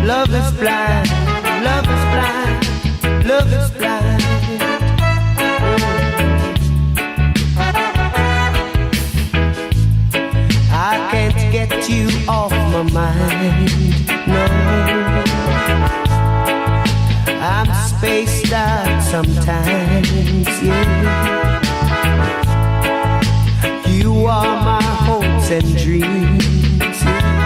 Love is blind, love is blind, love is blind. I can't get you off my mind, no. I'm spaced out sometimes, yeah. You are my hopes and dreams, yeah.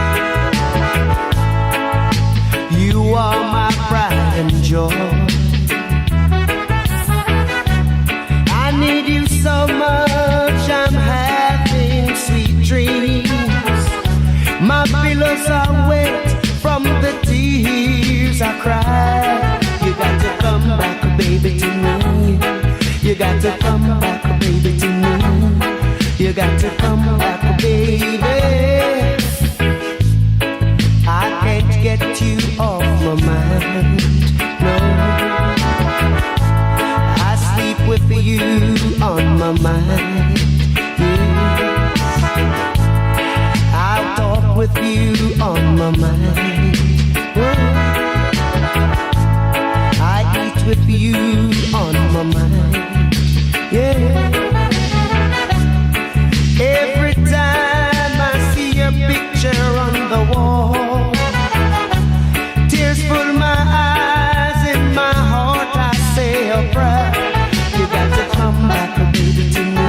You are my pride and joy. I need you so much, I'm having sweet dreams. My pillows are wet from the tears I cry. You got to come back, baby, to me. You got to come back, baby, to me. You got to come back, baby. I can't get you off my mind, no. I sleep with you on my mind, yeah. I'll talk with you on my mind, oh. I eat with you on my mind, yeah. Every time I see your picture on the wall, tears fill my eyes, in my heart I say a prayer. You got to come back, baby, to me.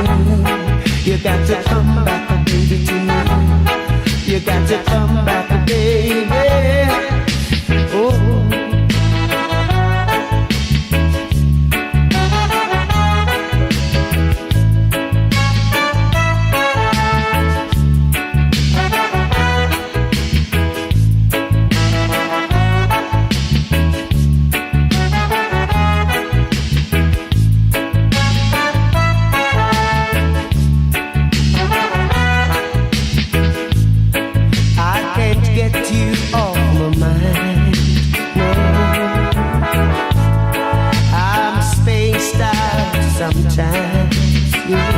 You got to come back, baby, to me. You got to come back, baby. Oh. Sometimes, yeah.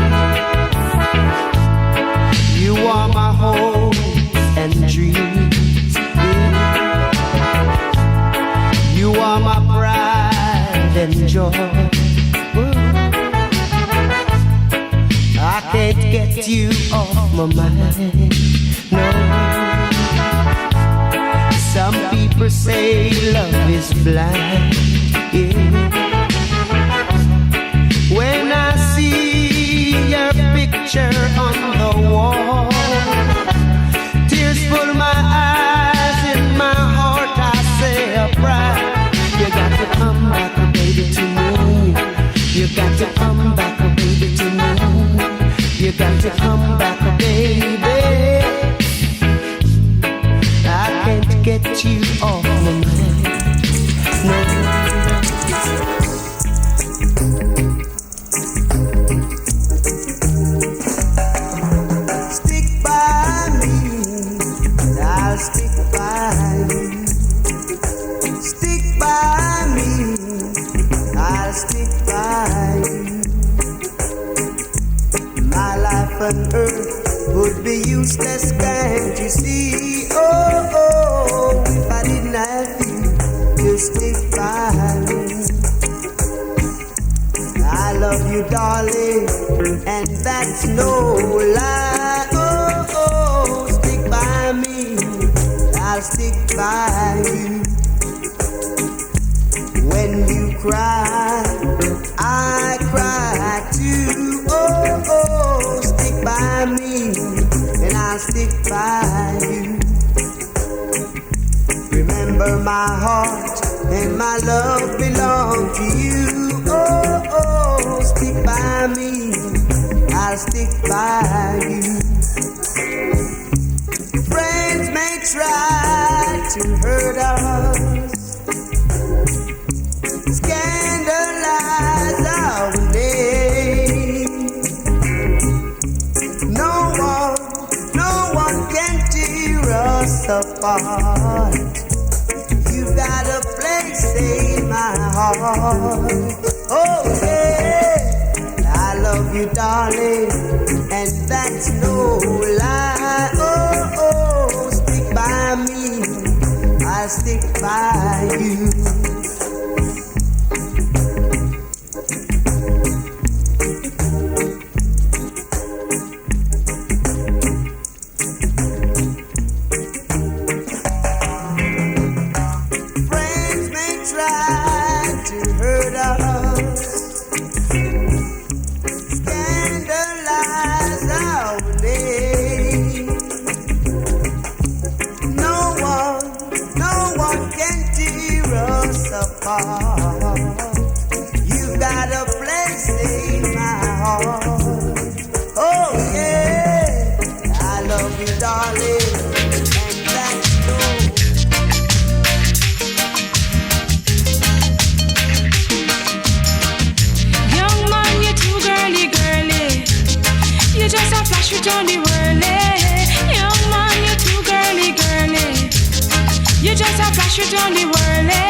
You are my hopes and dreams, yeah. You are my pride and joy. Ooh. I can't get you off my mind, no. Some people say love is blind, yeah. When I see your picture on the wall, tears fill my eyes, in my heart I say a prayer. You got to come back, baby, to me. You got to come back, baby, to me. You got to come back, baby. I can't get you off my mind, no. On earth would be useless, can't you see? Oh, oh, if I didn't have you to stick by me. I love you, darling, and that's no lie. Oh, oh, stick by me, I'll stick by you. When you cry, I cry too. Oh, oh, stick by me, and I'll stick by you. Remember, my heart and my love belong to you. Oh, oh, stick by me, I'll stick by you. Friends may try to hurt us, scandalize our name. No one can tear us apart. You got a place in my heart. Oh yeah, I love you, darling, and that's no lie. Oh, you. Friends may try to hurt us, scandalize our name. No one can tear us apart. You got a place in my heart. Oh yeah, I love you, darling, and that's true. Young man, you're too girly, girly. You just a flash it on the whirly. Young man, you're too girly, girly. You just a flash it on the whirly.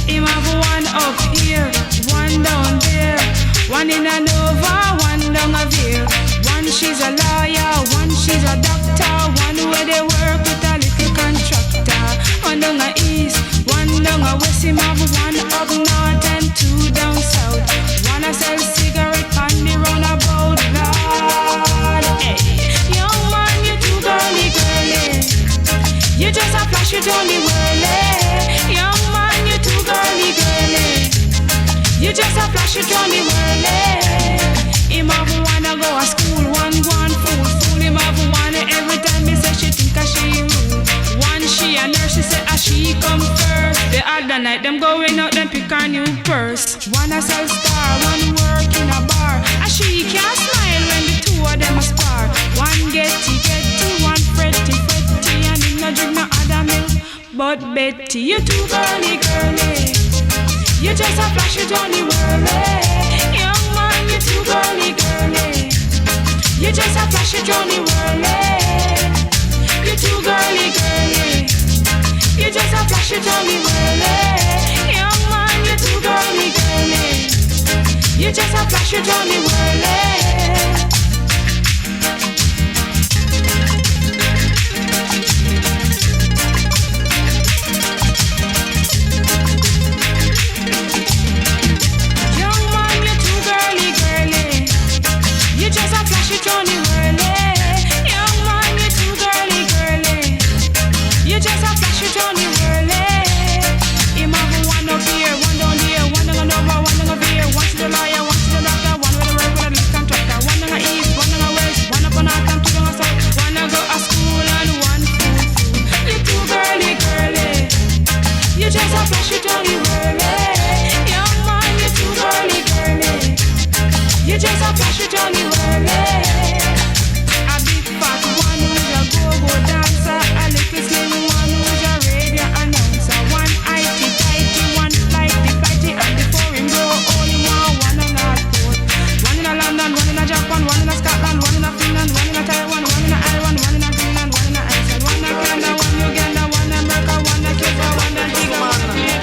Him have one up here, one down there, one in a Nova, one down a Veer. One she's a lawyer, one she's a doctor, one where they work with a little contractor. One down a east, one down a west. Him have one up north and two down south. One a sell cigarette on the roundabout. Lord, hey, young man, you too girly, girly. You just a flash it on the whirly. Young man, you too girly, girly. You just a flash it on the whirly. Him have wanna go to school, one go on fool. Him have wanna every time me say she think a she rude. One she a nurse, she say a she come first. The other night them going out, them pick a new purse. One a sell star, one work in a bar. A she can't smile when the two of them a spar. One getty, one fretty, and him no drink no other milk. But Betty, you too girly, girly. You just a flash it on the whirly. Young man, you too girly, girly. You just a flash it on the whirly. You too girly, girly. You just a flash it on the whirly. Young man, you too girly, girly. You just a flash it on the whirly. You just a flash it on the whirly. Young man, you too girly, girly. You just a flash it on the whirly. Him have one up here, one down here, one down over, one down over here. One to the lawyer, one to the doctor, one with the work with a little contractor. One down the east, one down the west, one up on north and two down the south. One go to school and one fool. You too girly, girly. You just a flash it on the whirly. Young man, you too girly, girly. You just a flash it on the whirly. A big fat one who's a go-go dancer. A little slim one who's a radio announcer. One IT-tighty, one flighty, and before him go only one on North Port. One in a London, one in a Japan, one in a Scotland, one in a Finland, one in a Taiwan, one in a Ireland, one in a Greenland, one in a Iceland, one in Canada, one in Uganda, one in America, one in Cuba, one in Antigua.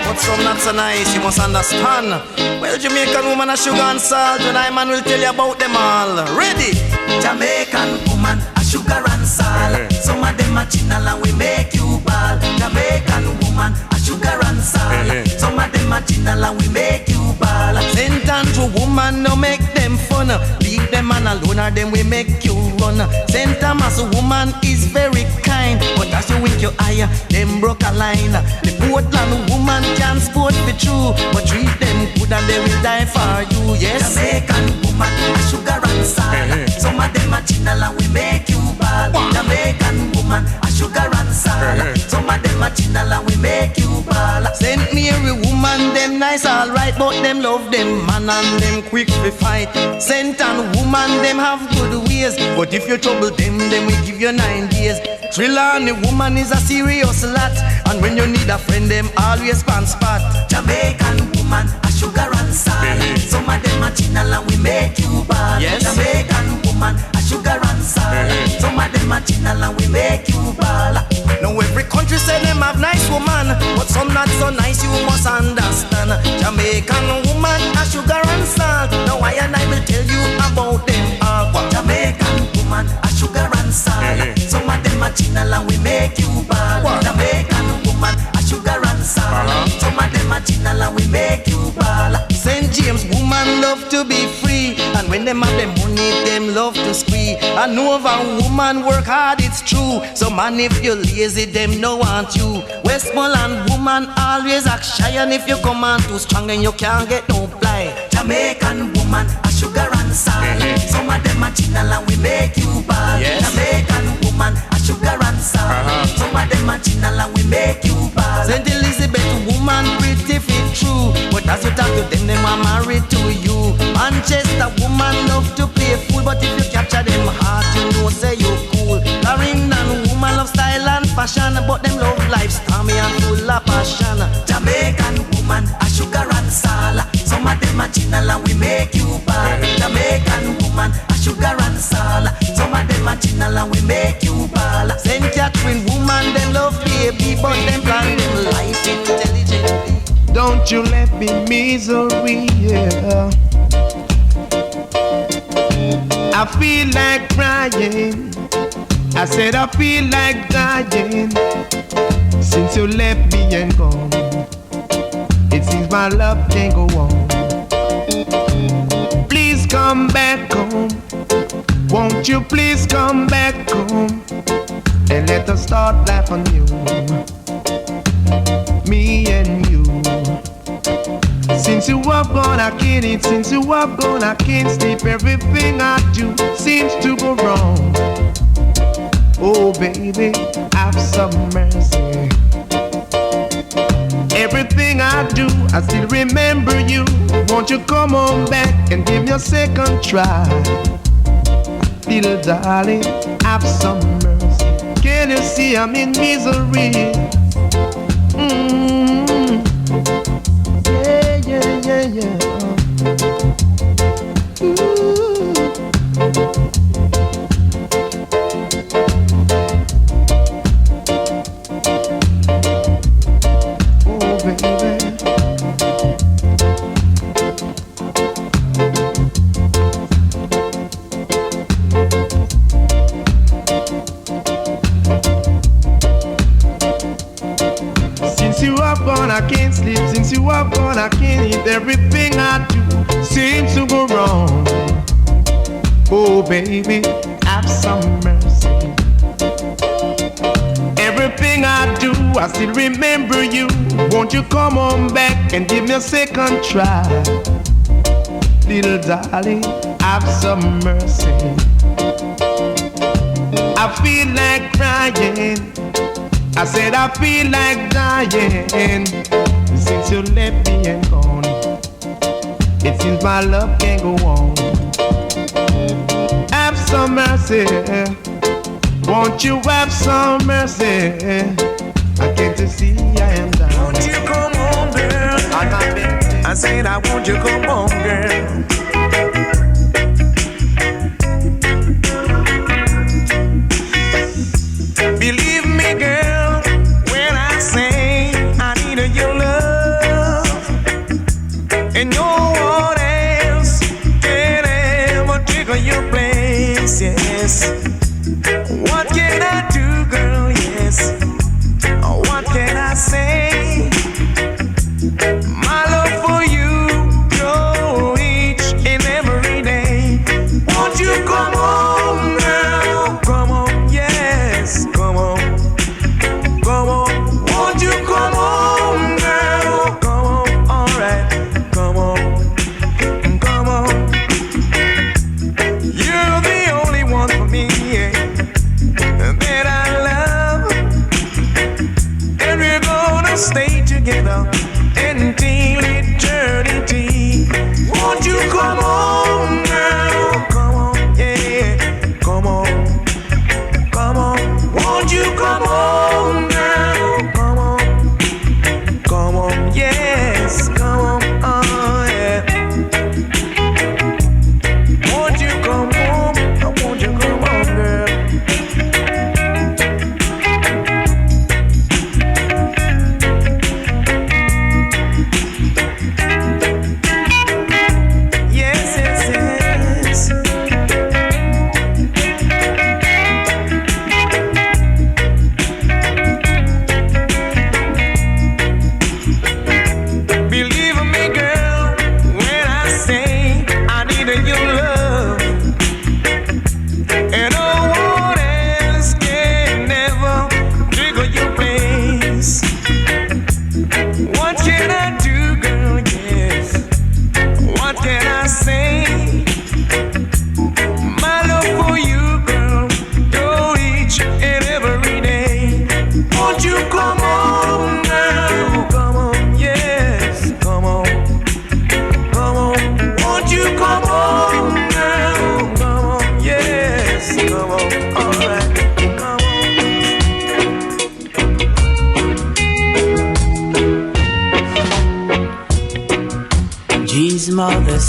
What's some not so nice, you must understand. Well, Jamaican woman a sugar and salt, and I man will tell you about them all. Ready? Jamaican woman a sugar and salt. Some of them a chinal and we make you ball. Jamaican woman a sugar and salt. Some of them a chinal and we make you ball. Sentence to woman no make them fun. Leave them man alone or them we make you run. Sentence a woman is very kind, but as you wink your eye, them broke a line. The Portland woman can sport be true, but treat them good and they will die for you. Yes, Jamaican woman a sugar and salt. Some of them a chinal and we make you ball. Jamaican woman a sugar and salt. Some of them a chinal and we make you ball. Saint Mary woman them nice alright, but them love them man and them quick to fight. Saint and woman them have good ways, but if you trouble them, then we give you 9 days. Trelawney woman is a serious lot, and when you need a friend, them always pan spot. Jamaican woman a sugar and salt. Some of them a chinal and we make you ball. Yes. Jamaican woman a sugar and salt. Some of them a chinal and we make you ball. Now every country say them have nice woman, but some not so nice, you must understand. Jamaican woman a sugar and salt. Now I and I will tell you about them all. Jamaican woman a sugar and salt. Some of them a chinal and we make you ball. Jamaican woman a sugar and salt. them have them money, them love to squeeze. I know if a woman work hard, it's true. So man, if you're lazy, them no want you. Westmoreland woman always act shy, and if you come on too strong, and you can't get no fly. Jamaican woman, a sugar and salt. Some of them are channel and we make you bad. Yes. Jamaican woman, a sugar and salt. Some of them are channel and we make you bad. Saint Elizabeth woman, pretty fit true. But as you talk to them, they are married to you. Manchester woman love to play fool, but if you capture them heart, you know say you cool. Caribbean woman love style and fashion, but them love life stormy and full of passion. Jamaican woman, a sugar and salt. Some of them are channel and we make you bad. Jamaican woman, a sugar and salt. Some of them are channel and we make you bad. Saint Catherine woman, them love baby, but them plan them life intelligently. Don't you let me misery, yeah. I feel like crying. I said I feel like dying. Since you left me and gone, it seems my love can't go on. Please come back home. Won't you please come back home and let us start life anew, me and you. Since you are gone, I can't eat. Since you are gone, I can't sleep. Everything I do seems to go wrong. Oh baby, have some mercy. Everything I do, I still remember you. Won't you come home back and give me a second try? Little darling, have some mercy. Can you see I'm in misery? Yeah. I can't sleep. Since you are gone, I can't eat. Everything I do seems to go wrong. Oh baby, have some mercy. Everything I do, I still remember you. Won't you come on back and give me a second try? Little darling, have some mercy. I feel like crying. I said I feel like dying. Since you left me and gone, it seems my love can't go on. Have some mercy. Won't you have some mercy? I came to see I am down. Won't you come home, girl? I said I want you come home, girl. Believe me, girl, when I say I need your love, and no one else can ever take your place, yes. What can I do, girl, yes? What can I say? My love for you grows each and every day. Won't you come home, girl? Come home, yes, come home. Come on, won't you come home, girl? Come on, alright, come on, come on. You're the only one for me, yeah, that I love.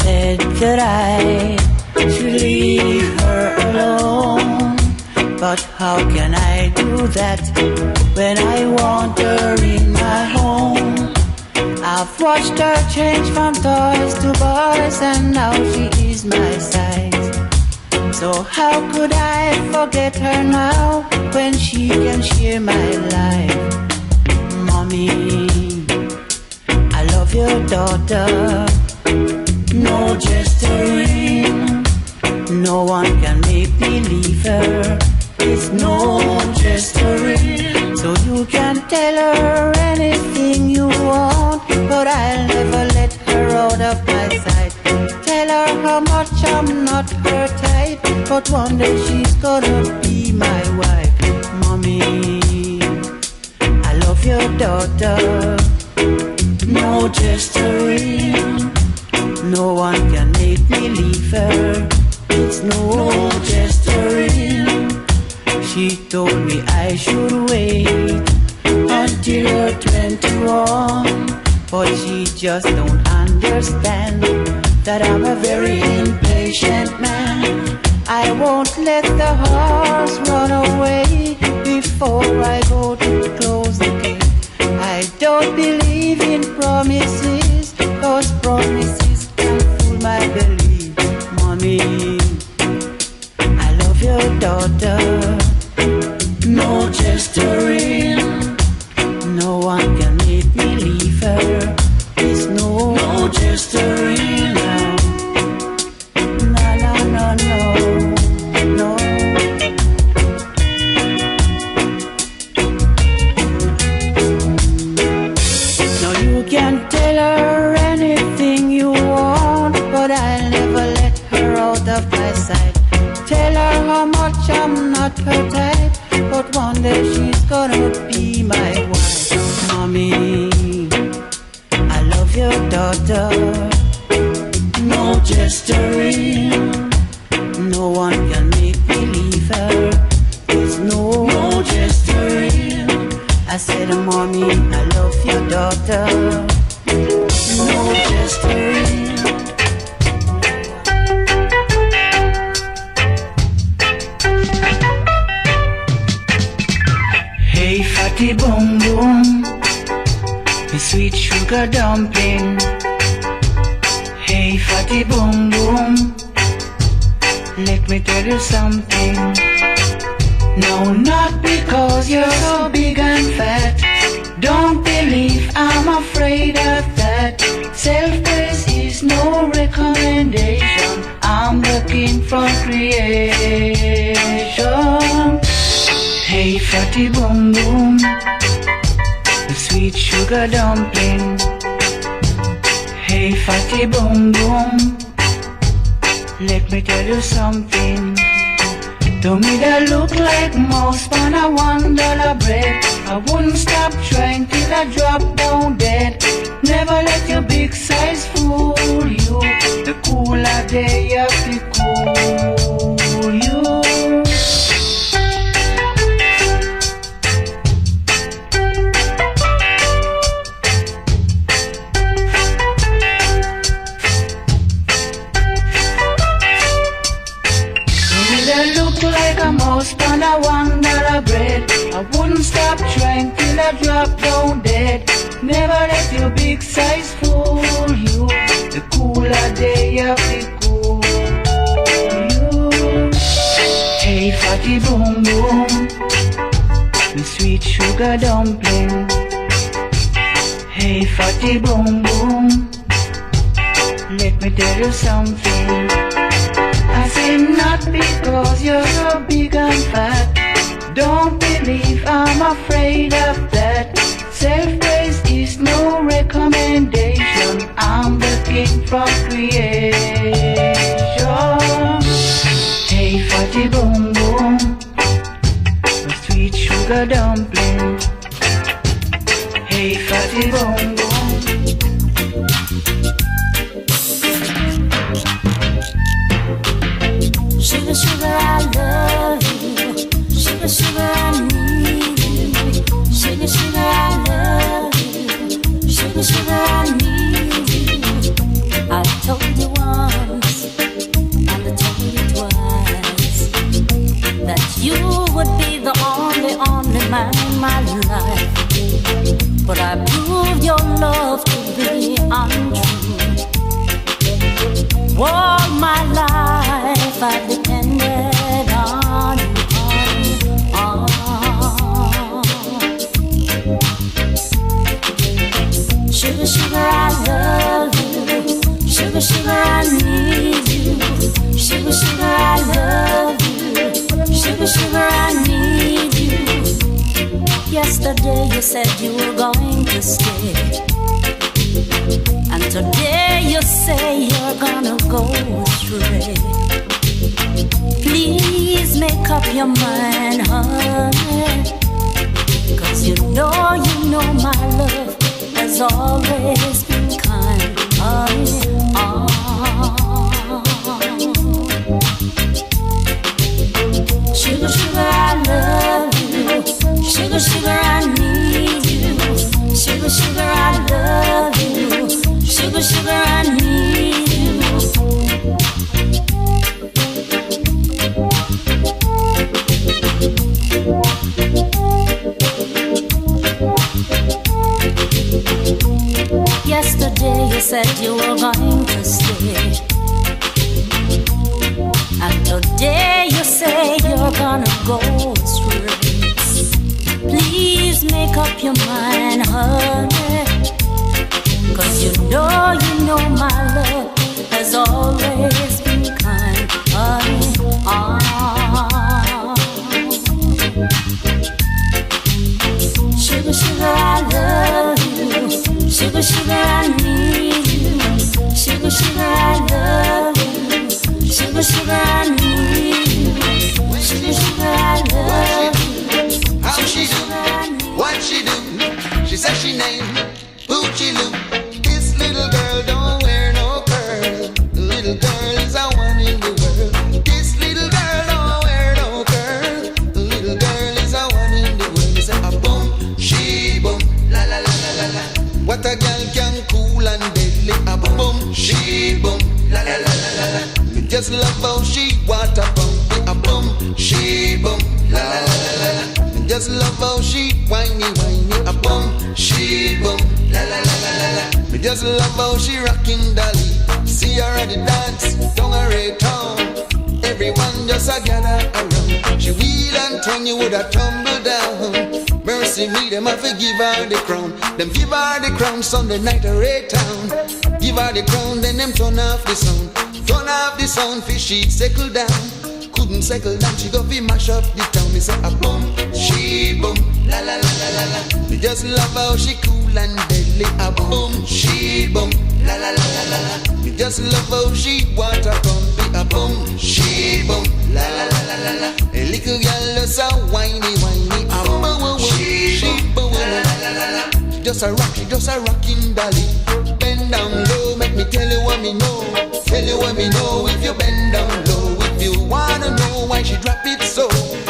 said that I should leave her alone. But how can I do that when I want her in my home? I've watched her change from toys to boys, and now she is my size. So how could I forget her now when she can share my life? Mommy, I love your daughter. No gesturing, no one can make me leave her. It's no gesturing, so you can tell her anything you want, but I'll never let her out of my sight. Tell her how much I'm not her type, but one day she's gonna be my wife. Mommy, I love your daughter. No gesturing, no one can make me leave her. It's no gesturing. She told me I should wait until her 21, but she just don't understand that I'm a very impatient man. I won't let the horse run away before I go to close the gate. I don't believe in promises, 'cause promises can fool my belief. Mommy, I love your daughter. No gesturing, no one can make me leave her. It's no gesturing now. No, no, no, no, no. No, you can tell her anything you want, but I'll never let her out of my sight. Tell her how much I'm not her type, but one day she's gonna be my wife. Mommy, I love your daughter. No gesturing, no one can make me leave her. There's no gesturing. I said, Mommy, I love your daughter. No gesturing. Fatty boom boom, the sweet sugar dumpling. Hey fatty boom boom, let me tell you something. No, not because you're so big and fat. Don't believe I'm afraid of that. Self-praise is no recommendation. I'm the king from creation. Hey fatty boom boom, the sweet sugar dumpling. Hey fatty boom boom, let me tell you something. To me that look like mouse on a $1 bread. I wouldn't stop trying till I drop down dead. Never let your big size fool you. The cooler day of the cool you. Like a mouse on a $1 bread. I wouldn't stop trying till I drop down dead. Never let your big size fool you. The cooler day of the cool you. Hey fatty boom boom, the sweet sugar dumpling. Hey fatty boom boom, let me tell you something. I say not because you're so big and fat. Don't believe I'm afraid of that. Self-praise is no recommendation. I'm the king from creation. Hey fatty boom boom, the sweet sugar dumpling. Hey fatty boom boom. Sugar, sugar, I love you. Sugar, sugar, I need you. Sugar, sugar, I love you. Sugar, sugar, I need you. I told you once. I proved your love to be untrue. All my life I depended on you, Sugar, sugar, I love you. Sugar, sugar, I need you. Sugar, sugar, I love you. Sugar, sugar, I need you. Yesterday you said you were going to stay, and today you say you're gonna go astray. Please make up your mind, honey, 'cause you know my love has always been kind. Sugar, sugar, I love you. Sugar, sugar, I need you. Sugar, sugar, I love you. Sugar, sugar, I need you. Yesterday you said you were going to stay, and today you say you're gonna go straight. Please make up your mind, honey, 'cause you know my love has always been kind, honey. Sugar, sugar, I love you. Sugar, sugar, I need you. Sugar, sugar, I love you. Sugar, sugar, I need you. Sugar, sugar, I love you. How she do? What she do? She says she named Poochie Lou. This little girl don't wear no curl. The little girl is a one in the world. This little girl don't wear no curl. The little girl is a one in the world. Say a boom, she boom, la la la la la la. What a girl can cool and deadly. A boom boom, she boom, la la la la la la. Me just love how she water pump. A boom, she boom, la la la la la. Just love how she whiny, whiny, a bum, she bum, la la la la la la. Me just love how she rocking dolly. See her at the dance, down a red town. Everyone just a gather around. She wheel and turn, you woulda tumble down. Mercy me, them have to give her the crown. Them give her the crown Sunday night a red town. Give her the crown, then them turn off the sound. Turn off the sound, fish she settle down. Couldn't settle down, she go fi mash up the town. Me say a boom, she boom, la la la la la la. Me just love how she cool and deadly. A boom, she boom, la la la la la la. Me just love how she water pumpy. A boom, she boom, la la la la la la. A little girl just a whiny, whiny. A boom, she boom, la la la la la. Just a rocking dolly. Bend down low, make me tell you what me know. Tell you what me know if you bend down low. You wanna know why she drop it so?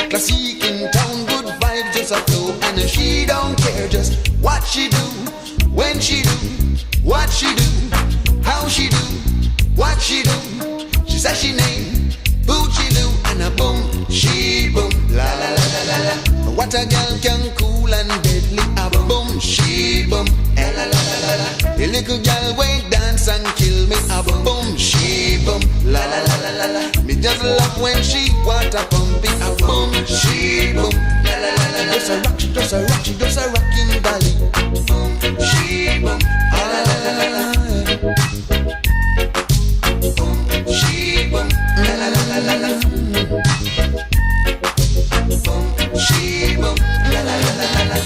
Classic in town, good vibes just a flow. And she don't care just what she do, when she do, what she do, how she do, what she do. She says she named Poochie Lou, and a boom, she boom, la la la la la la. What a girl can cool and deadly, a boom, she boom, la la la la la. The little girl way dance and kill me, a boom, she boom, la la la la la la. Me just love when she water pumping, a boom, she boom, la la la la la. Just a rock, she just a rock, she just a rocking dolly. Boom, she boom, la la la la la. Boom, she boom, la la la la la la. Boom, she boom, la la la la la la.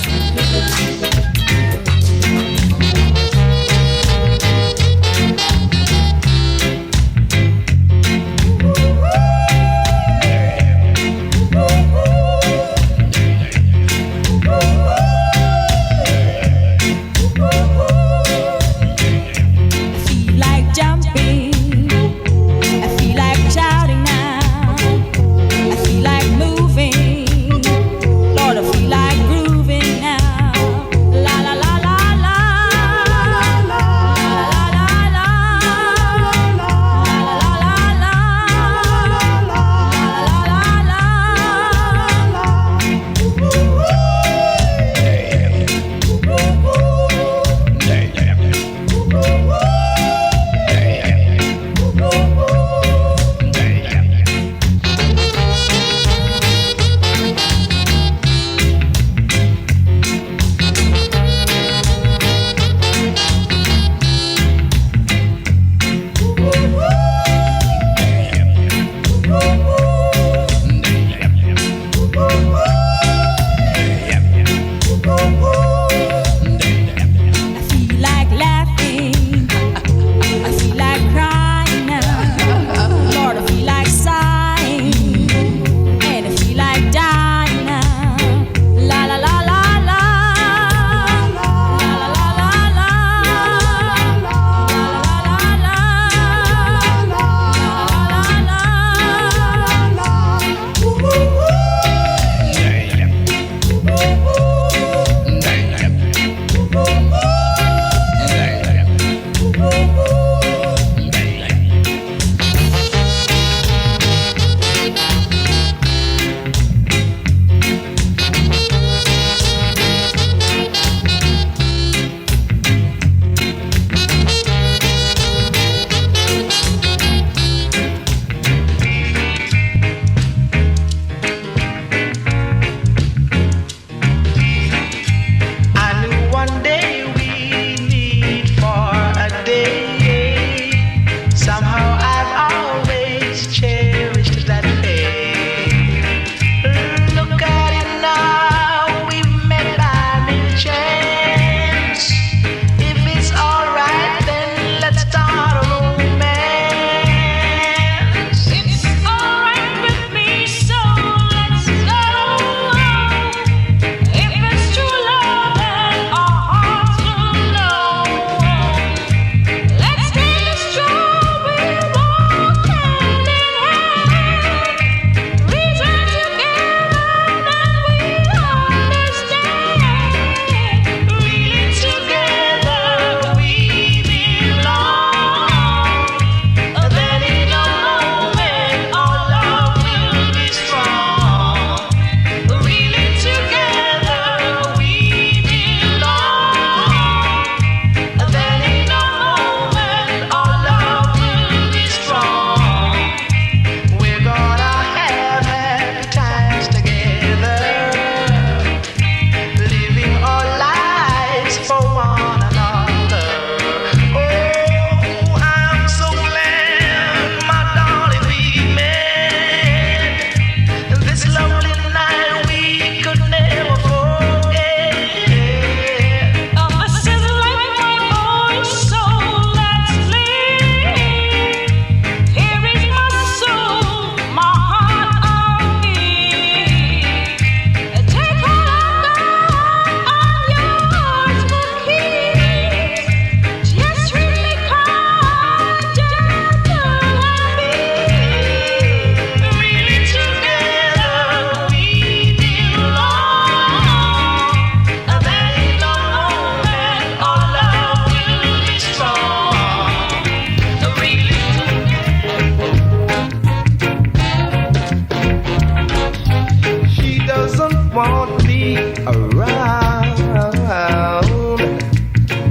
won't be around.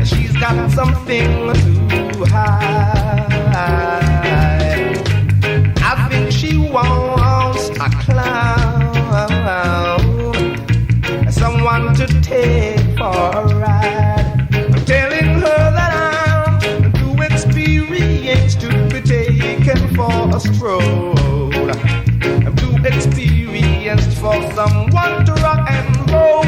She's got something to hide. I think she wants a clown, someone to take for a ride. I'm telling her that I'm too experienced to be taken for a stroll. I'm too experienced for someone to rock and roll.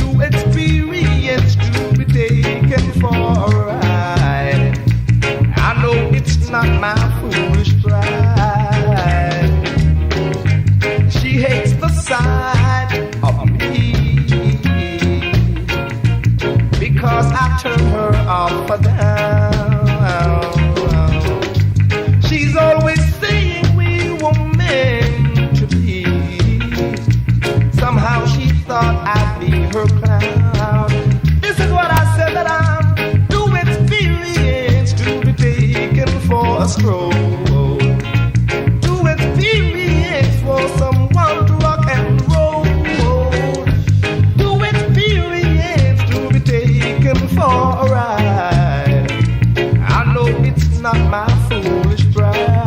Too experienced to be taken for a ride. I know it's not my foolish pride. She hates the sight of me because I turn her up or down. She's always saying we were meant to be. Somehow she thought I'd be her clown. This is what I said, that I'm too experienced to be taken for a stroll. Too experienced for someone to rock and roll. Too experienced to be taken for a ride. I know it's not my foolish pride.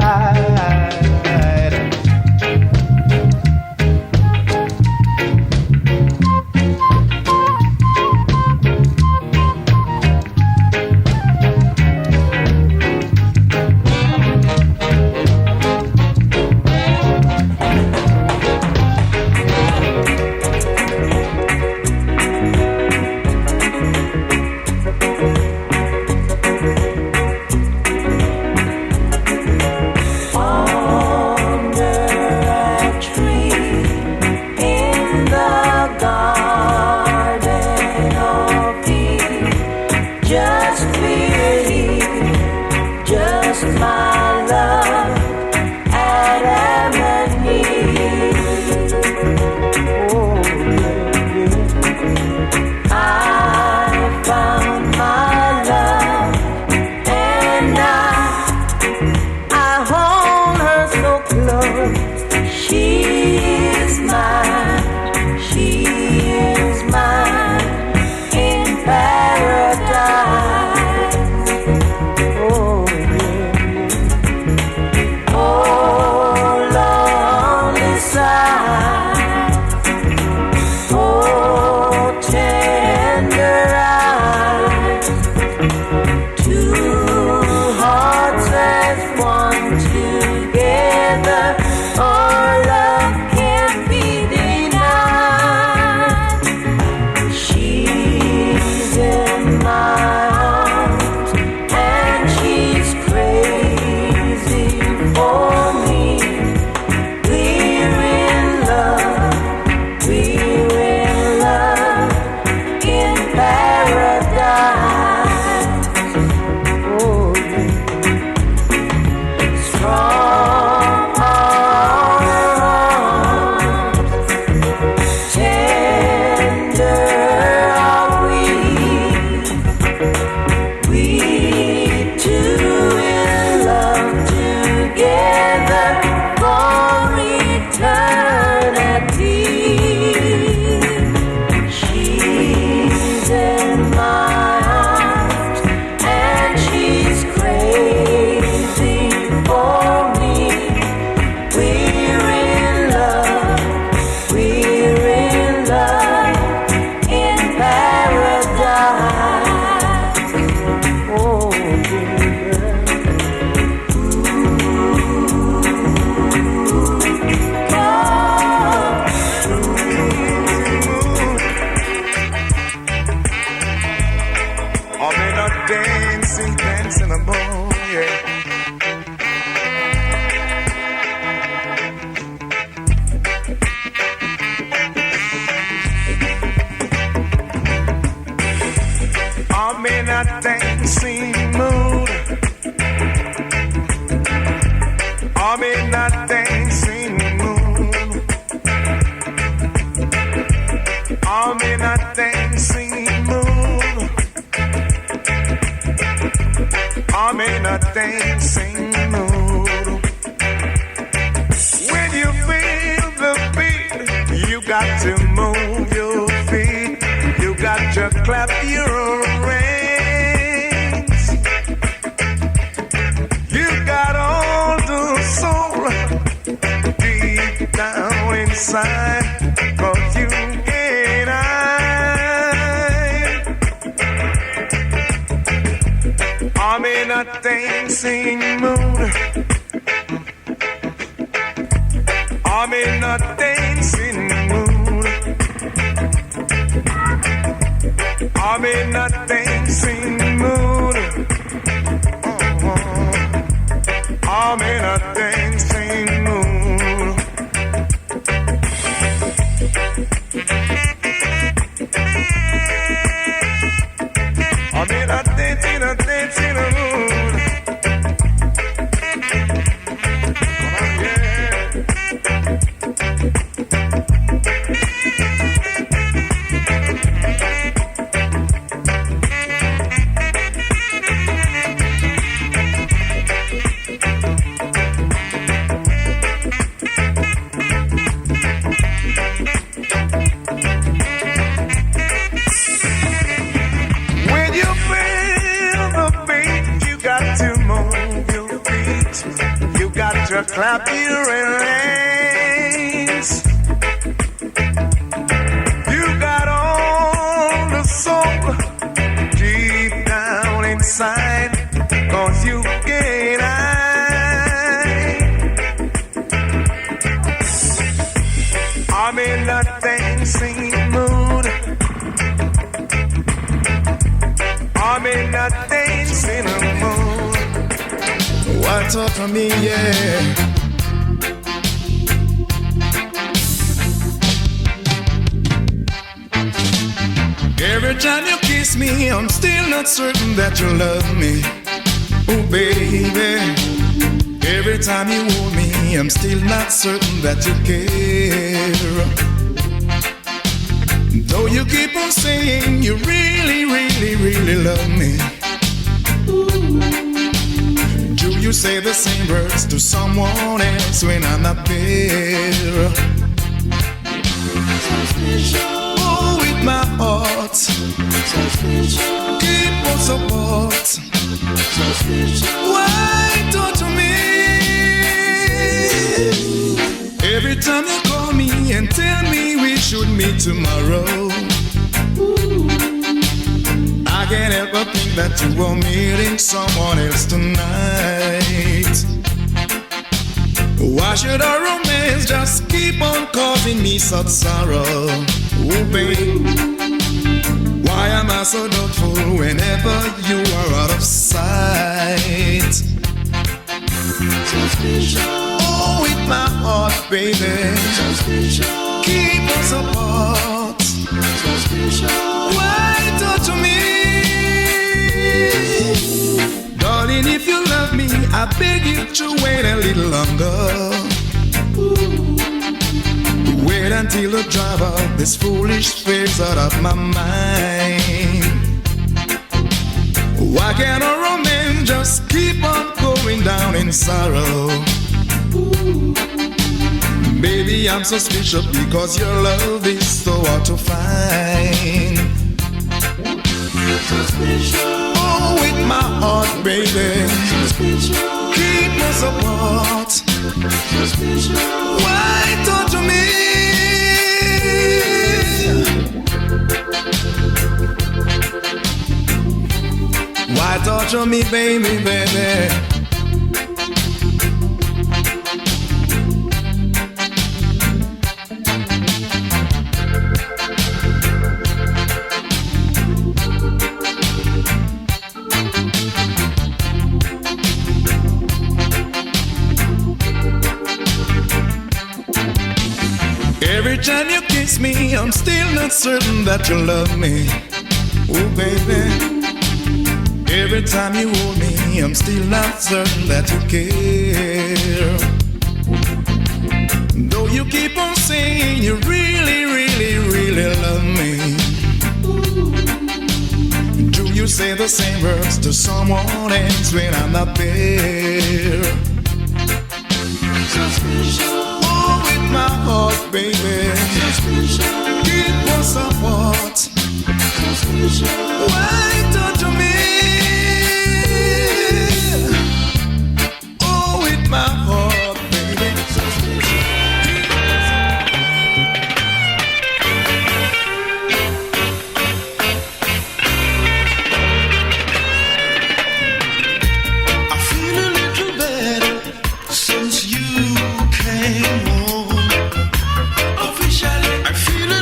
When you feel the beat, you got to move your feet. You got to clap your hands. You got all the soul deep down inside. 'Cause you and I'm in a dancing mood. I'm in a dancing mood. I'm in a dancing mood. I'm in a dancing mood. I'm in a dancing mood. Clap your hands. You got all the soul deep down inside. 'Cause you can I'm in a dancing mood. I'm in a dancing mood. What's up for me, yeah? Every time you kiss me, I'm still not certain that you love me. Oh, baby. Every time you hold me, I'm still not certain that you care. Though you keep on saying you really, really, really love me. Do you say the same words to someone else when I'm not there? Oh, with my heart, keep on support. Why don't you me? Every time you call me and tell me we should meet tomorrow, I can't help but think that you are meeting someone else tonight. Why should our romance just keep on causing me such sorrow? Oh, babe, why am I so doubtful whenever you are out of sight? Oh, with my heart, baby, keep us apart. Why don't you me? Darling, if you love me, I beg you to wait a little longer. Wait until I drive out this foolish face out of my mind. Why can't our romance just keep on going down in sorrow? Baby, I'm suspicious because your love is so hard to find. Oh, with my heart, baby, keep us apart. Why don't you me? Why torture me, baby, baby? Every time you kiss me, I'm still not certain that you love me. Oh, baby. Every time you hold me, I'm still not certain that you care. Though you keep on saying you really, really, really love me. Do you say the same words to someone else when I'm not there? Oh, with my heart, baby, It was a what? Why don't you me? Oh, with my heart, baby. I feel a little better since you came home. Officially, I feel a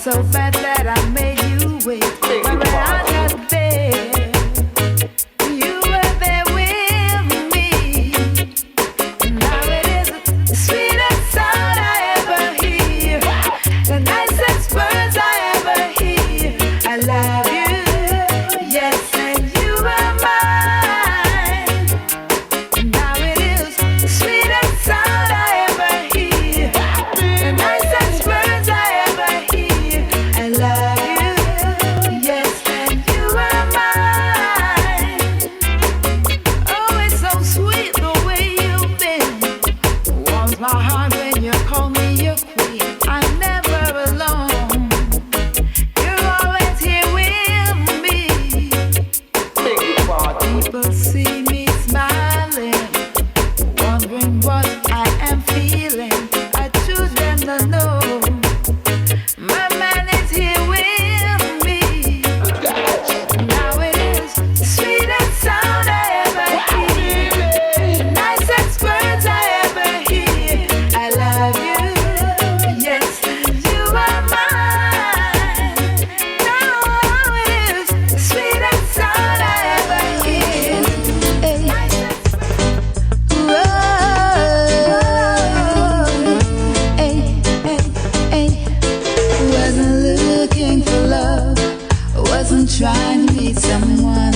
so bad that I made you wait. But when I got there, you were there with me. Now it is the sweetest sound I ever hear, the nicest words I ever hear. I love you, yes, and you are mine. Now it is the sweetest sound I ever hear, the nicest words I ever hear. I love you, yes, and you are mine. Oh, it's so sweet the way you've been. Warms my heart when you call me your queen. I'm never alone. You're always here with me. People see me smiling, wondering what I am feeling. I choose them to know my man is here with me. Now it is the sweetest sound I ever hear, the nicest words I ever hear. I love you, yes, you are mine. Now it is the sweetest sound I ever hear. Whoa, wasn't looking for love, wasn't trying to meet someone,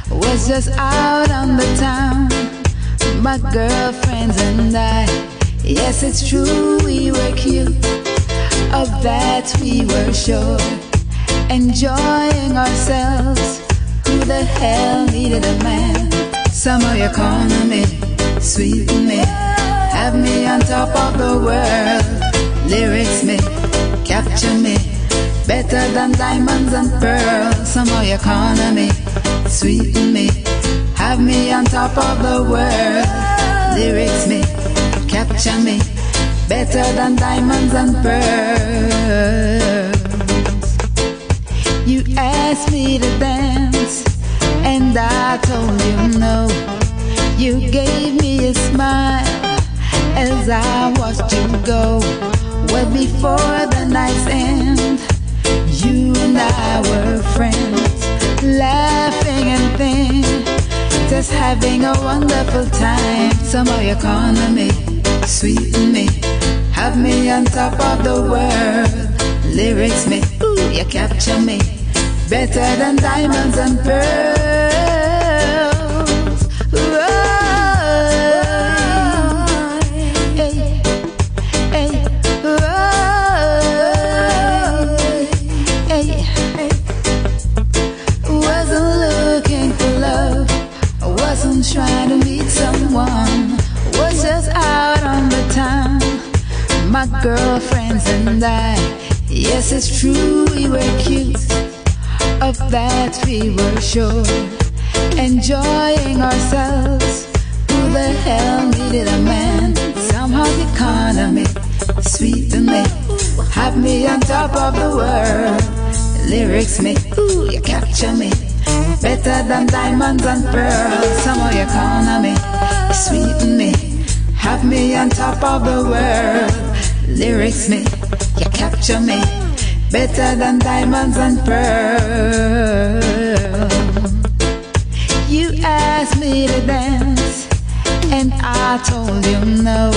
was just out on the town, my girlfriends and I. Yes, it's true, we were cute, of that we were sure, enjoying ourselves. Who the hell needed a man? Somehow you corner me, sweeten me, have me on top of the world. Lyrics me, capture me, better than diamonds and pearls. Somehow you corner me, sweeten me, have me on top of the world. Lyrics me, capture me, better than diamonds and pearls. You asked me to dance, and I told you no. You gave me a smile as I watched you go. Well, before the night's end, you and I were friends, laughing and thinking, just having a wonderful time. Somehow you corner me, sweeten me, have me on top of the world. Lyrics me, ooh, you capture me, better than diamonds and pearls. Whoa, hey, hey, whoa, hey, hey. Wasn't looking for love, wasn't trying to meet someone, was just out on the town, my girlfriends and I. Yes, it's true, we were cute, of that we were sure, enjoying ourselves. Who the hell needed a man? Somehow the economy, sweeten me, have me on top of the world. Lyrics me, ooh, you capture me, better than diamonds and pearls. Somehow you corner me, sweeten me, have me on top of the world. Lyrics me, you capture me, better than diamonds and pearls. You asked me to dance, and I told you no.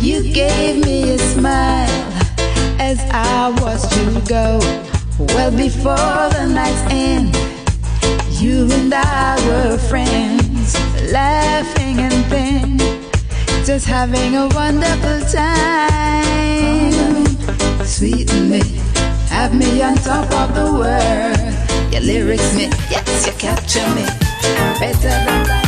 You gave me a smile as I watched you go. Well, before the night's end, you and I were friends, laughing and thinking, just having a wonderful time. Sweeten me, have me on top of the world. Your lyrics me, yes, you capture me, better than diamonds.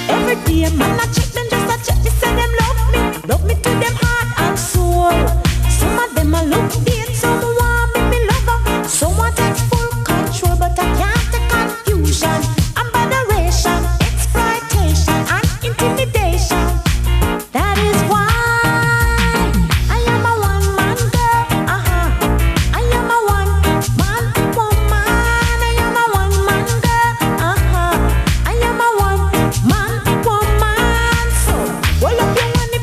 Every day, man, I check them, just a check, they say them love me to them heart and soul. Some of them I look dead, some want me lover, some want take full control, but I can't take confusion, abomination, exploitation, and intimidation. That is why I am a one-man girl, I am a one-man woman, I am a one-man girl, I am a one-man woman. So, roll up your money.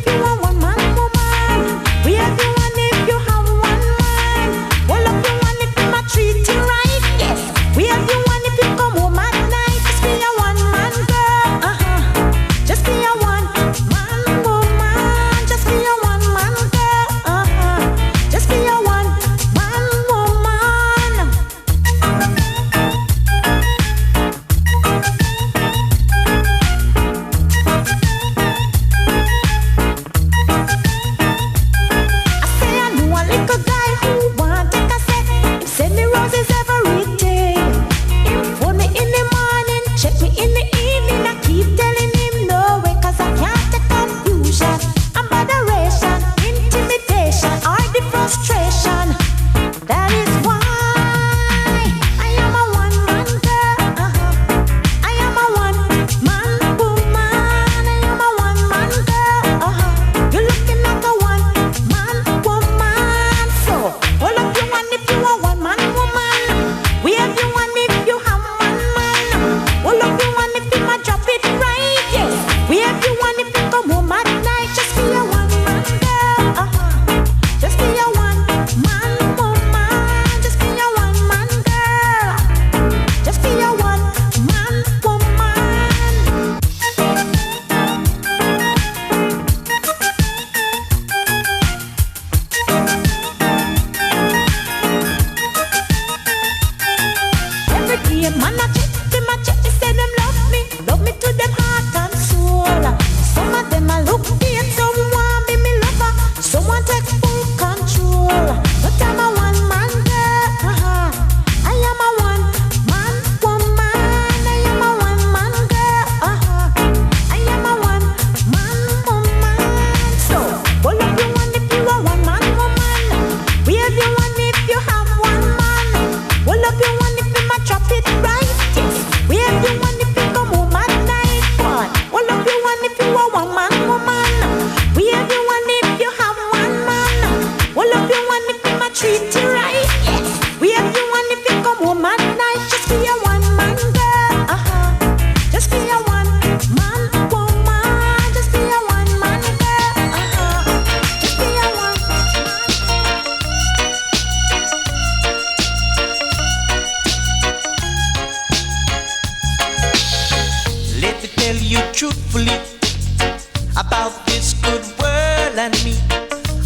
about this good world and me.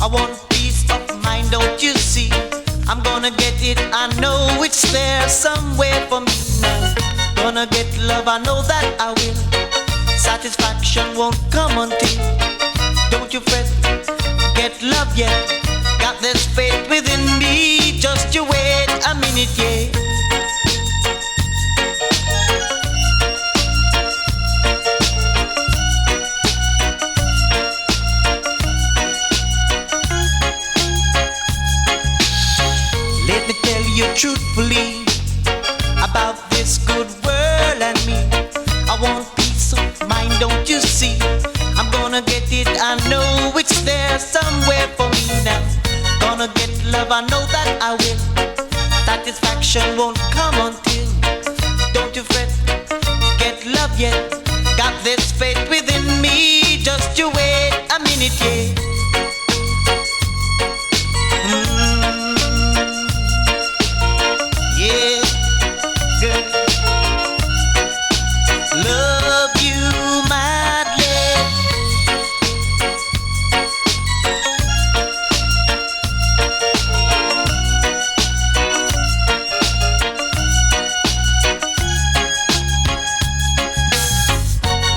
I want peace of mind, don't you see? I'm gonna get it, I know it's there somewhere for me now. Gonna get love, I know that I will. Satisfaction won't come until, don't you fret, get love yet. Got this faith within me, just you wait a minute, yeah. Let me tell you truthfully about this good world and me. I want peace of mind, don't you see? I'm gonna get it, I know it's there somewhere for me now. Gonna get love, I know that I will. Satisfaction won't come until, don't you fret, get love yet. Got this faith within me, just you wait a minute, yeah. Yeah, good. Love you madly.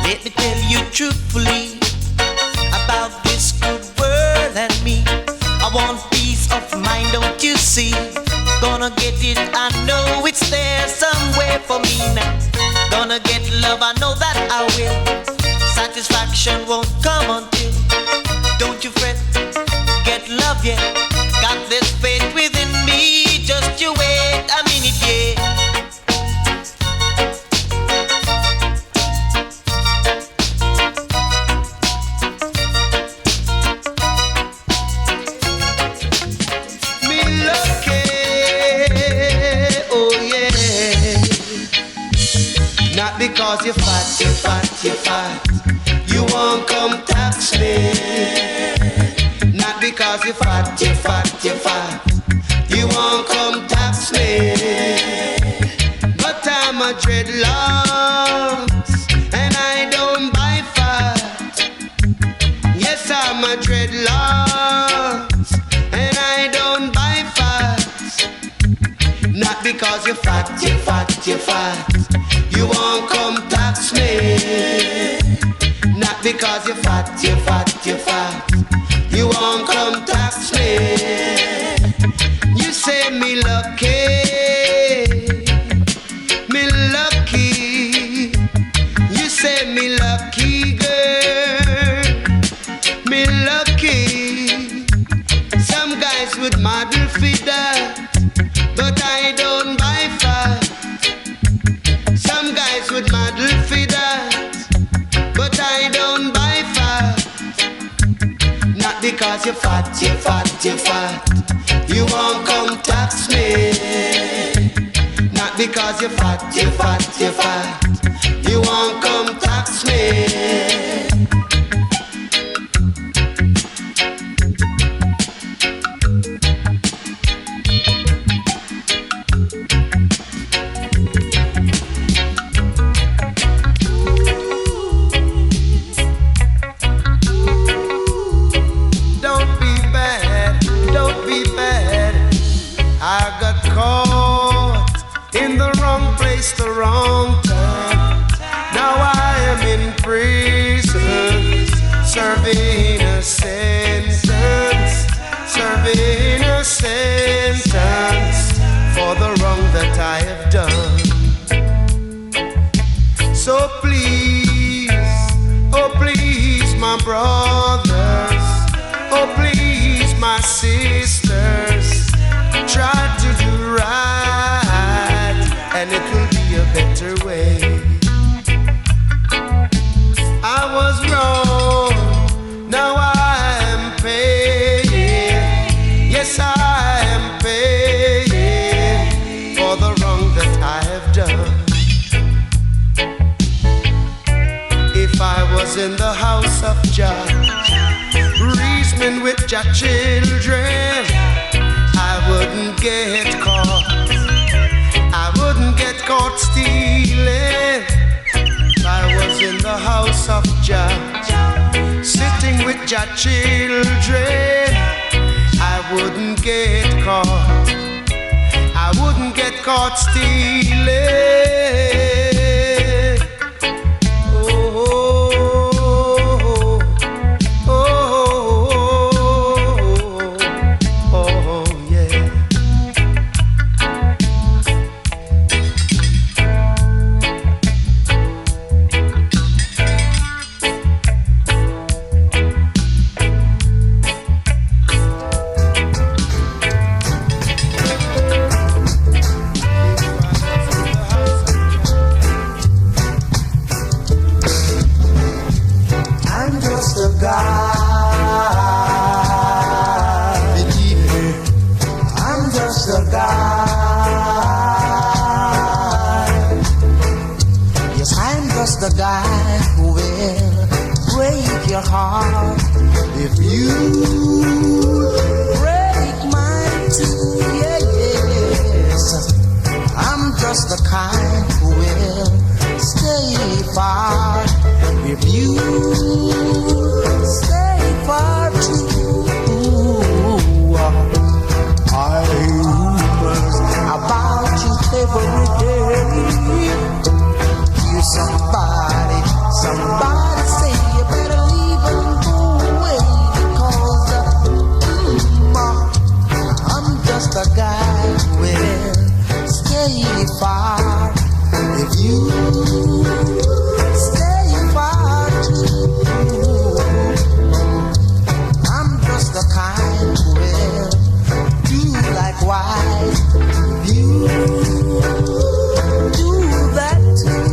Let me tell you truthfully about this good world and me. I want peace of mind, don't you see? Gonna get it, I know it's there somewhere for me now. Gonna get love, I know that I will. Satisfaction won't come until, don't you fret, get love yet. Got this faith within me, just you wait a minute, yeah. Because you're fat, you're fat, you're fat, you won't come tax me. Not because you're fat, you're fat, you're fat, you won't come tax me. But I'm a dreadlocks and I don't buy fat. Yes, I'm a dreadlocks and I don't buy fat. Not because you're fat, you're fat, you're fat, you won't come tax me. Not because you're fat, you're fat, you're fat, you won't come tax me. You say me lucky, me lucky. You say me lucky, girl, me lucky. Some guys would model for that, but I don't buy fat. Some guys would model for that, but I don't buy fat. Not because you're fat, you're fat, you're fat, you won't come tax me. Not because you're fat, you're fat, you're fat, you won't come tax me. The wrong time. Now I am in prison, serving a sentence, serving a sentence for the wrong that I have done. So please, oh please, my brothers, oh please, my sisters, try to do right, and it will be a better way. I was wrong, now I am paying. Yes, I am paying for the wrong that I have done. If I was in the house of Jah, reasoning with Jah children, I wouldn't get caught. I wouldn't get caught stealing. If I was in the house of Jah, your children, I wouldn't get caught. I wouldn't get caught stealing. The guy who will break your heart if you break mine too. Yeah, yes, I'm just the kind who will stay far if you stay far too. I rumors about you every day. Somebody say you better leave and go away because I'm just a guy who will stay far if you stay far too. I'm just the kind who will do likewise if you do that too.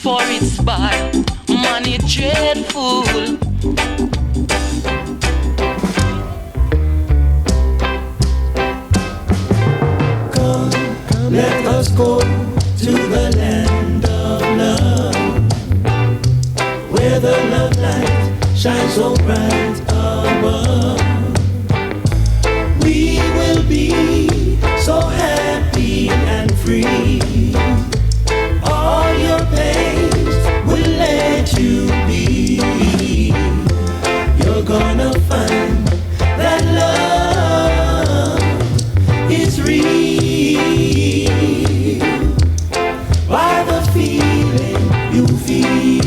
for it's bad, money dreadful. Come, let us go to the land of love, where the love light shines so bright above. We will be so happy and free. All your pains will let you be. You're gonna find that love is real by the feeling you feel.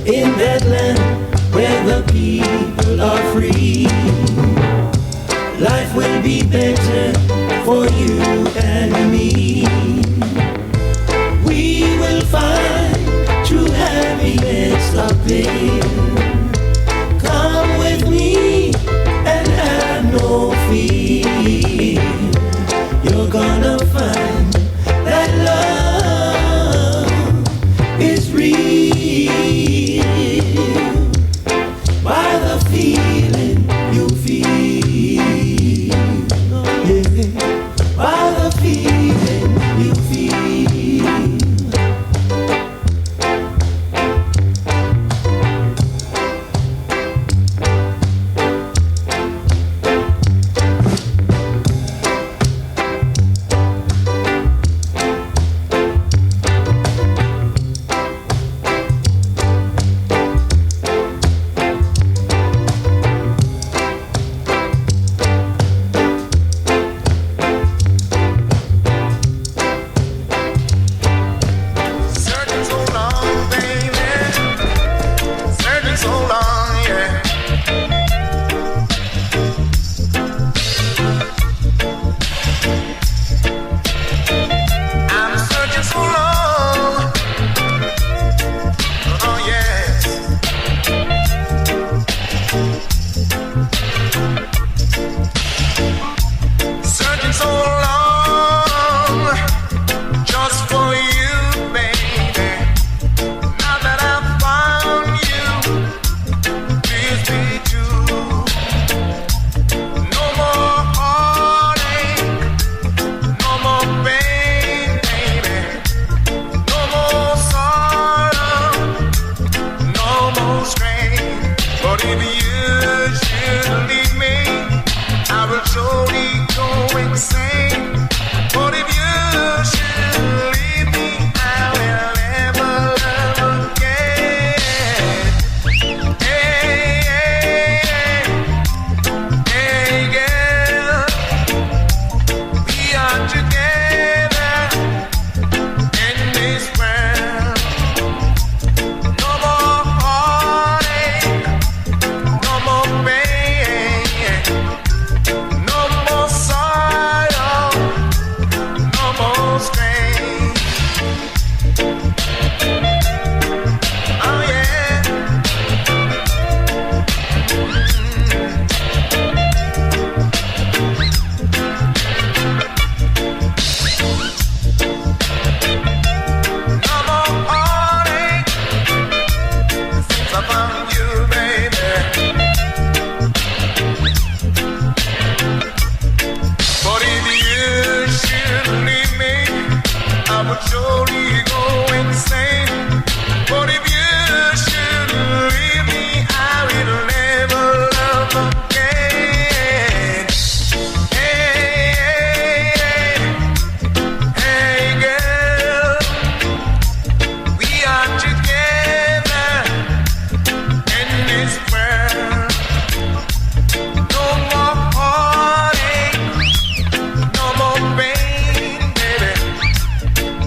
In that land where the people are free, life will be better for you and me. We will find true happiness up there. Come with me and have no fear. You're gonna find that love is real by the feeling you feel. Yeah. By the feeling you feel.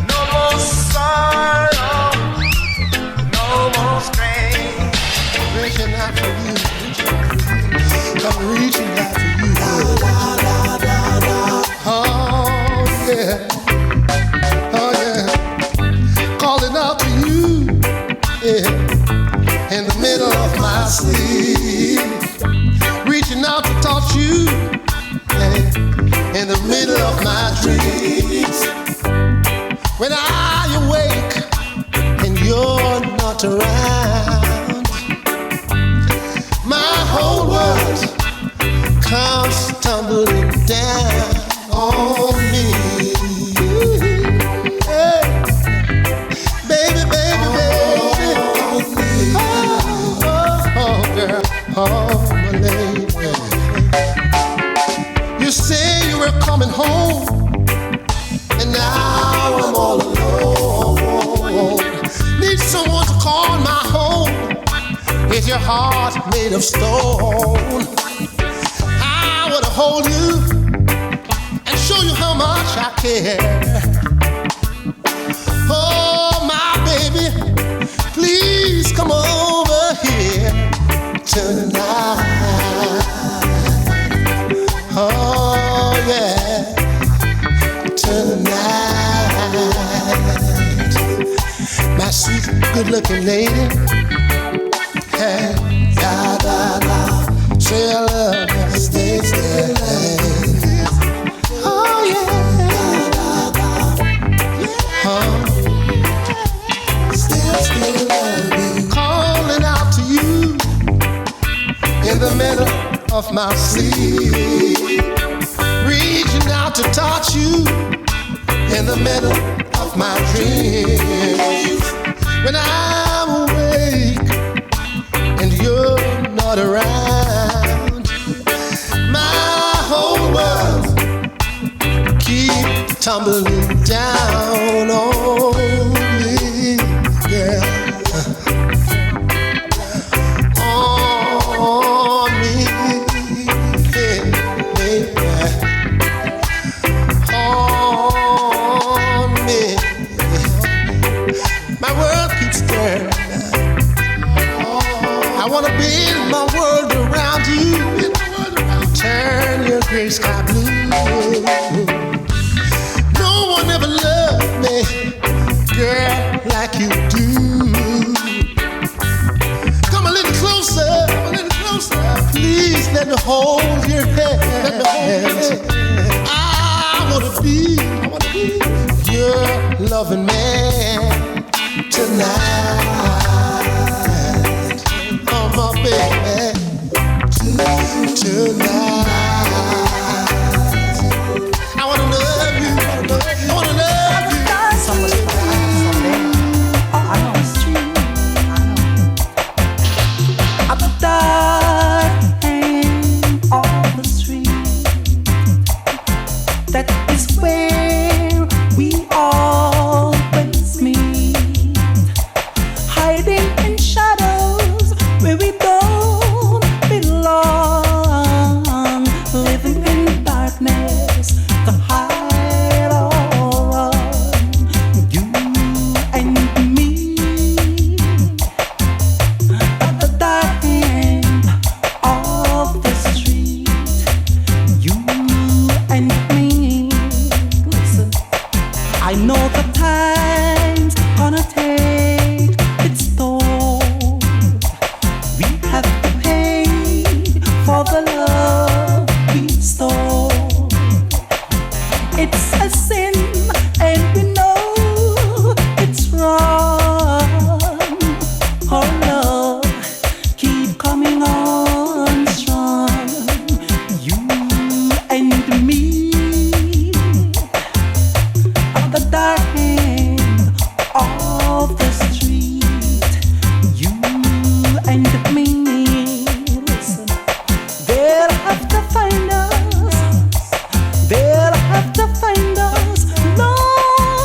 No more streets. When I awake and you're not around, my whole world comes tumbling down on me. Hey. Baby, baby, baby. Oh, girl, oh, my lady. You say you were coming home, and now I'm all alone. Need someone to call my home. Is your heart made of stone? I wanna hold you and show you how much I care. Oh, my baby, please come over here tonight. Oh, yeah, tonight. My sweet, good-looking lady. Hey, da, da, da. Say I love you, stay, stay. Oh, yeah, da, da, da. Oh. Still love you. Calling out to you in the middle of my sleep. Reaching out to touch you in the middle of my dreams. When I'm awake and you're not around, my whole world keep tumbling down on me, girl. On me, yeah, baby. On me. My world keeps turning. I wanna build my world around you. Turn your gray sky blue. No one ever loved me, girl, like you do. Come a little closer, please let me hold your hand. I wanna be your loving man tonight. Oh, my baby, tonight. I wanna love you. I wanna love you. I know it's true. At the dark end of the street, that is where we always meet. Hiding in shadows where we don't belong. Living in darkness to hide or run. You and me at the dark end of the street. You and me. Listen, I know the time's gonna take its toll. We have to pay for the love we stole. It's a sin, and we know it's wrong. Our love keep coming on strong. You and me at the dark end of the street. You and me. Listen, they'll have to find us. They'll have to find us long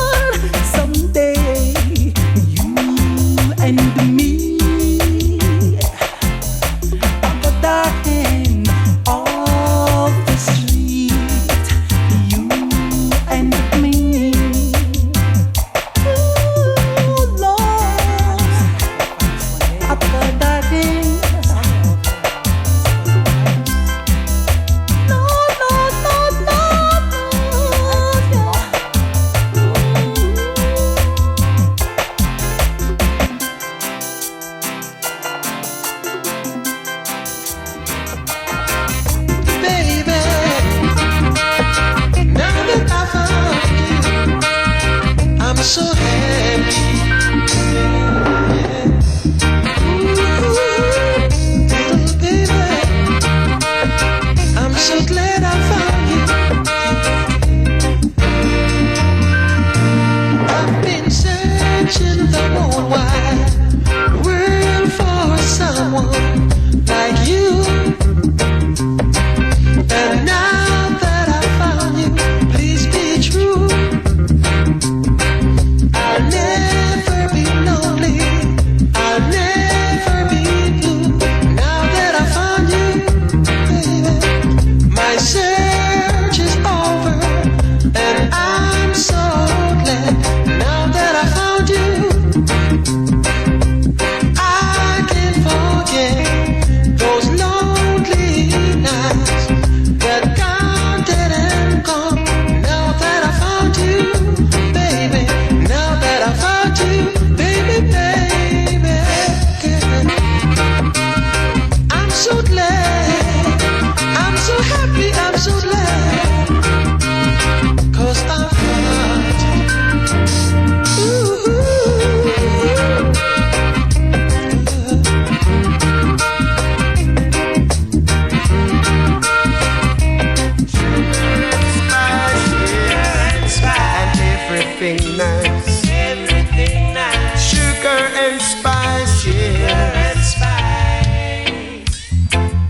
everything nice. Everything nice. Sugar and spice, yeah.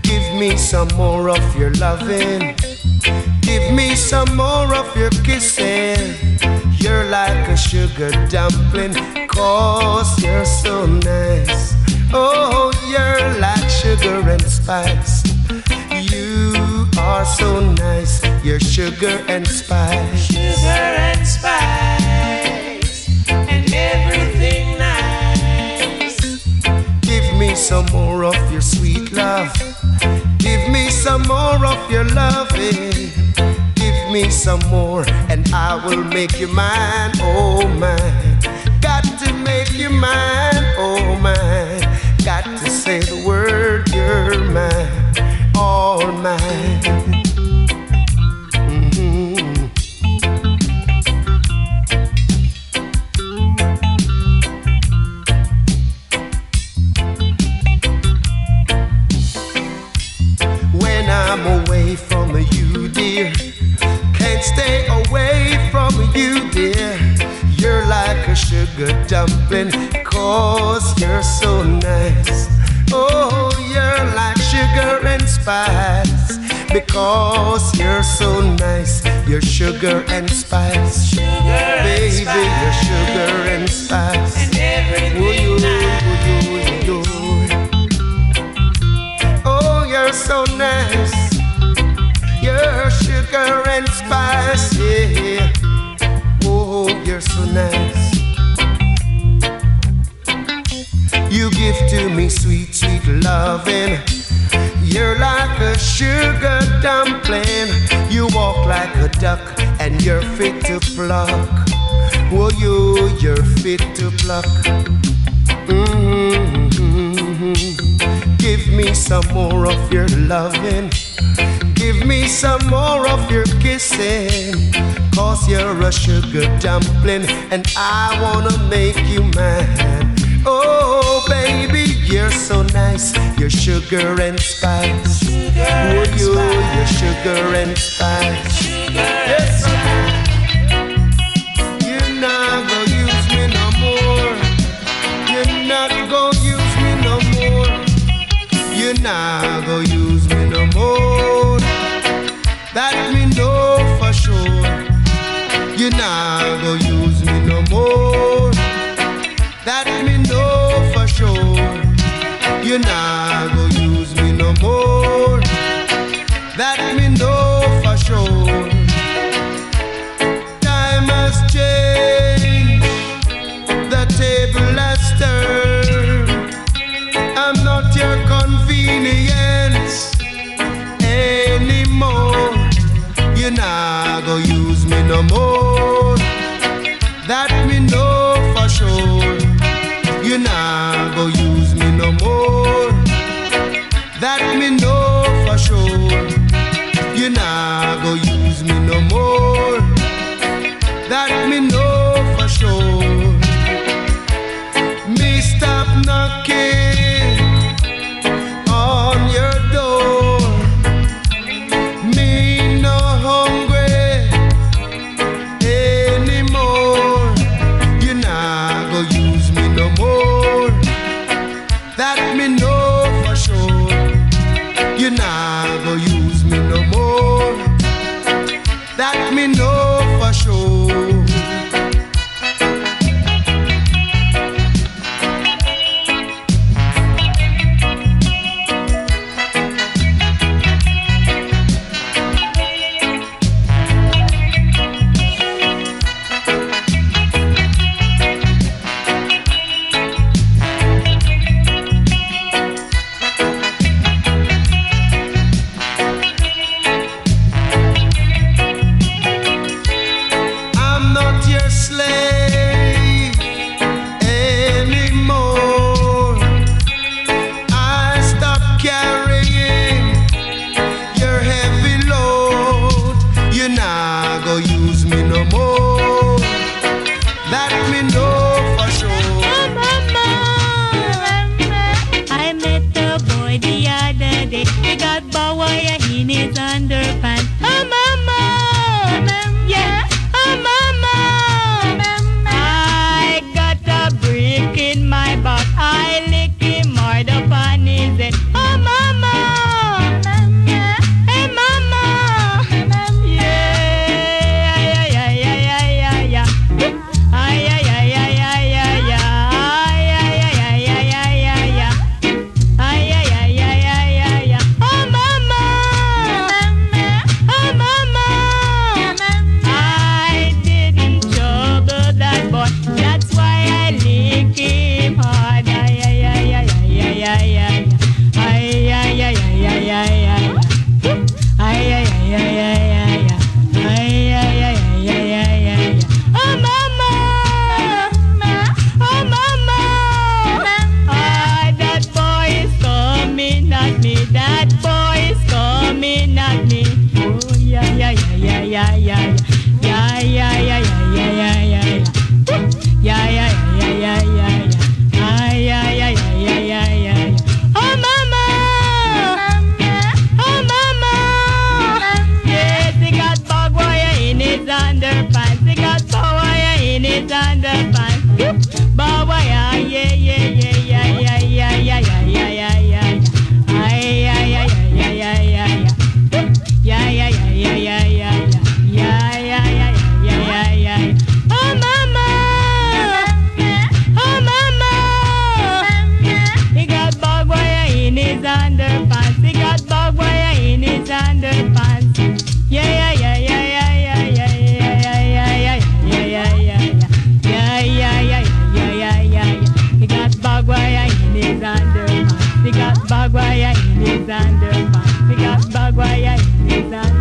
Give me some more of your loving. Give me some more of your kissing. You're like a sugar dumpling, 'cause you're so nice. Oh, you're like sugar and spice. You are so nice. You're sugar and spice. Sugar and spice. And everything nice. Give me some more of your sweet love. Give me some more of your loving. Give me some more and I will make you mine, oh mine. Got to make you mine, oh mine. Got to say the word, you're mine, all mine. When I'm away from you, dear, can't stay away from you, dear. You're like a sugar dumpling, 'cause you're so nice. Oh, you're like sugar and spice, because you're so nice. You're sugar and spice, Sugar baby, and spice. you're sugar and spice. And everything nice. Oh, you're so nice. You're sugar and spice, yeah. Oh, you're so nice. You give to me sweet, sweet loving. You're like a sugar dumpling. You walk like a duck and you're fit to pluck. Oh, you're fit to pluck. Give me some more of your loving. Give me some more of your kissing. 'Cause you're a sugar dumpling and I wanna make you mine. Oh, baby, you're so nice. You're sugar and spice. You're sugar and spice. Yes, you're not gonna use me no more. You're not gonna use me no more. You're not gonna use me no more. That me know for sure. You're not gonna use me no more. That me know for sure. You're not gonna use me no more. That me know for sure. Time has changed. The table has turned. I'm not your convenience anymore. You're not gonna use me no more. That me know for sure. You're not gonna use me no more. That me know for sure. You're not gonna use me no more. That me know for sure. Me stop knocking on your door. Me no hungry anymore. You're not gonna use me no more. That me know for sure. You're not gonna use me no more. That me know for sure. underpants. Oh mama, yeah. Oh mama, got bag wire in his underpants. He got bag wire in his underpants.